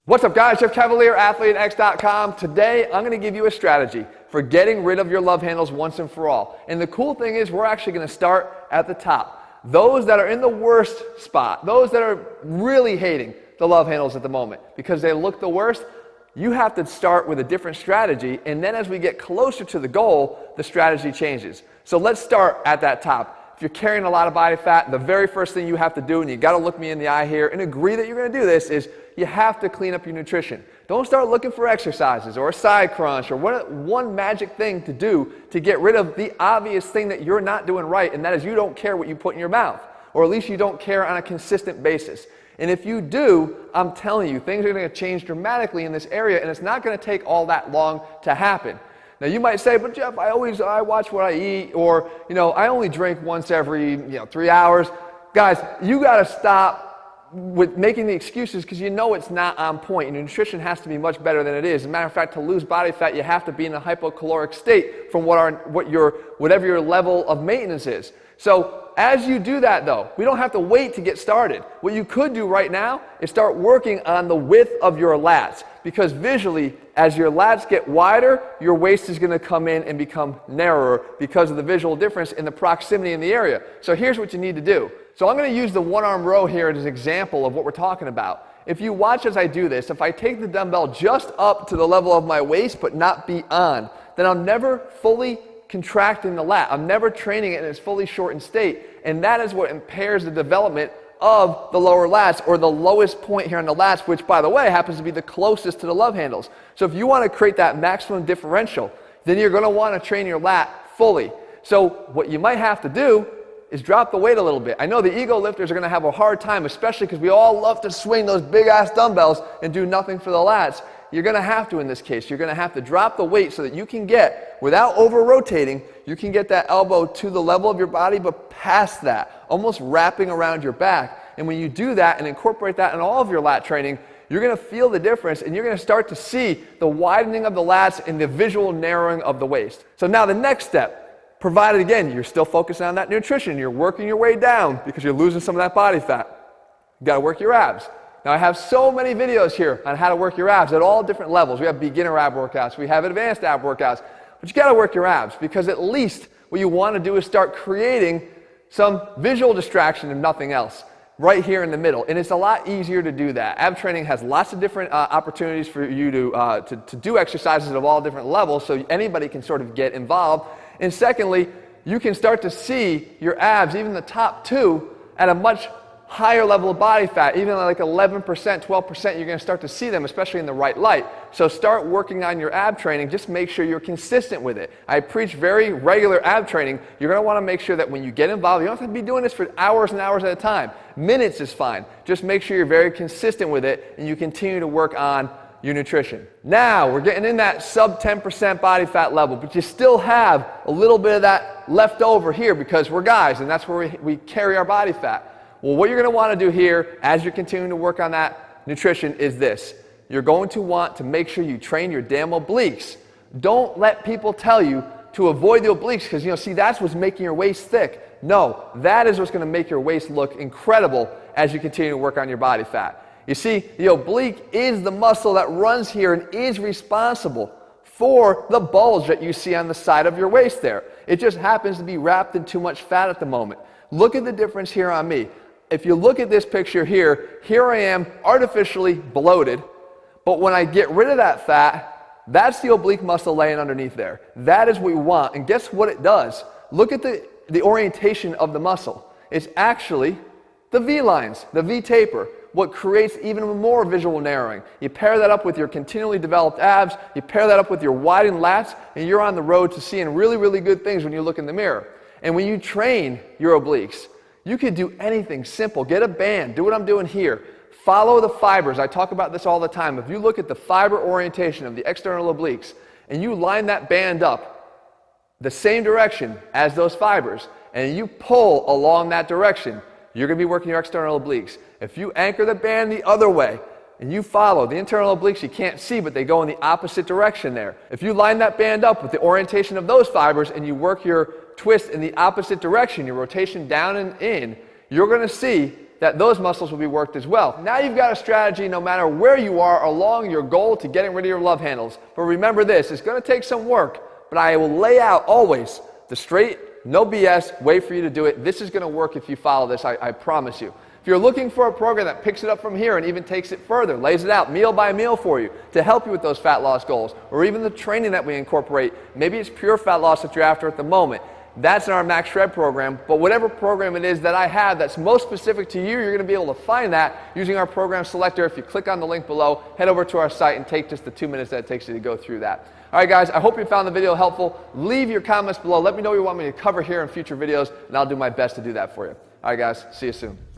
What's up guys, Jeff Cavalier, AthleteX.com. Today I'm going to give you a strategy for getting rid of your love handles once and for all. And the cool thing is we're actually going to start at the top. Those that are in the worst spot, those that are really hating the love handles at the moment because they look the worst, you have to start with a different strategy, and then as we get closer to the goal, the strategy changes. So let's start at that top. If you're carrying a lot of body fat, the very first thing you have to do, and you got to look me in the eye here and agree that you're going to do this, is you have to clean up your nutrition. Don't start looking for exercises or a side crunch or one magic thing to do to get rid of the obvious thing that you're not doing right, and that is you don't care what you put in your mouth, or at least you don't care on a consistent basis. And if you do, I'm telling you, things are going to change dramatically in this area, and it's not going to take all that long to happen. Now you might say, but Jeff, I watch what I eat, or I only drink once every 3 hours. Guys, you got to stop with making the excuses because it's not on point. Your nutrition has to be much better than it is. As a matter of fact, to lose body fat, you have to be in a hypocaloric state from whatever your level of maintenance is. So as you do that though, we don't have to wait to get started. What you could do right now is start working on the width of your lats, because visually, as your lats get wider, your waist is going to come in and become narrower because of the visual difference in the proximity in the area. So here's what you need to do. So I'm going to use the one arm row here as an example of what we're talking about. If you watch as I do this, if I take the dumbbell just up to the level of my waist but not beyond, then I'm never fully contracting the lat. I'm never training it in its fully shortened state, and that is what impairs the development of the lower lats, or the lowest point here on the lats, which by the way happens to be the closest to the love handles. So if you want to create that maximum differential, then you're going to want to train your lat fully. So what you might have to do is drop the weight a little bit. I know the ego lifters are going to have a hard time, especially because we all love to swing those big ass dumbbells and do nothing for the lats. You're going to have to, in this case, you're going to have to drop the weight so that you can get, without over rotating, you can get that elbow to the level of your body but past that, almost wrapping around your back. And when you do that and incorporate that in all of your lat training, you're going to feel the difference, and you're going to start to see the widening of the lats and the visual narrowing of the waist. So now the next step, provided again you're still focusing on that nutrition, you're working your way down because you're losing some of that body fat, you got to work your abs. Now I have so many videos here on how to work your abs at all different levels. We have beginner ab workouts, we have advanced ab workouts, but you got to work your abs, because at least what you want to do is start creating some visual distraction if nothing else right here in the middle. And it's a lot easier to do that. Ab training has lots of different opportunities for you to do exercises of all different levels, so anybody can sort of get involved. And secondly, you can start to see your abs, even the top two, at a much higher level of body fat, even like 11%, 12%, you're going to start to see them, especially in the right light. So start working on your ab training. Just make sure you're consistent with it. I preach very regular ab training. You're going to want to make sure that when you get involved, you don't have to be doing this for hours and hours at a time. Minutes is fine. Just make sure you're very consistent with it and you continue to work on your nutrition. Now, we're getting in that sub 10% body fat level, but you still have a little bit of that left over here because we're guys, and that's where we carry our body fat. Well, what you're going to want to do here as you're continuing to work on that nutrition is this. You're going to want to make sure you train your damn obliques. Don't let people tell you to avoid the obliques because, see, that's what's making your waist thick. No, that is what's going to make your waist look incredible as you continue to work on your body fat. You see, the oblique is the muscle that runs here and is responsible for the bulge that you see on the side of your waist there. It just happens to be wrapped in too much fat at the moment. Look at the difference here on me. If you look at this picture here I am artificially bloated, but when I get rid of that fat, that's the oblique muscle laying underneath there. That is what we want, and guess what it does? Look at the orientation of the muscle. It's actually the V lines, the V taper, what creates even more visual narrowing. You pair that up with your continually developed abs, you pair that up with your widened lats, and you're on the road to seeing really, really good things when you look in the mirror. And when you train your obliques, you can do anything simple. Get a band. Do what I'm doing here. Follow the fibers. I talk about this all the time. If you look at the fiber orientation of the external obliques and you line that band up the same direction as those fibers and you pull along that direction, you're going to be working your external obliques. If you anchor the band the other way and you follow the internal obliques, you can't see, but they go in the opposite direction there. If you line that band up with the orientation of those fibers and you work your twist in the opposite direction, your rotation down and in, you're going to see that those muscles will be worked as well. Now you've got a strategy no matter where you are along your goal to getting rid of your love handles. But remember this, it's going to take some work, but I will lay out always the straight, no BS way for you to do it. This is going to work if you follow this, I promise you. If you're looking for a program that picks it up from here and even takes it further, lays it out meal by meal for you to help you with those fat loss goals, or even the training that we incorporate, maybe it's pure fat loss that you're after at the moment, that's in our Max Shred program. But whatever program it is that I have that's most specific to you, you're going to be able to find that using our program selector. If you click on the link below, head over to our site and take just the 2 minutes that it takes you to go through that. All right, guys, I hope you found the video helpful. Leave your comments below. Let me know what you want me to cover here in future videos, and I'll do my best to do that for you. All right, guys, see you soon.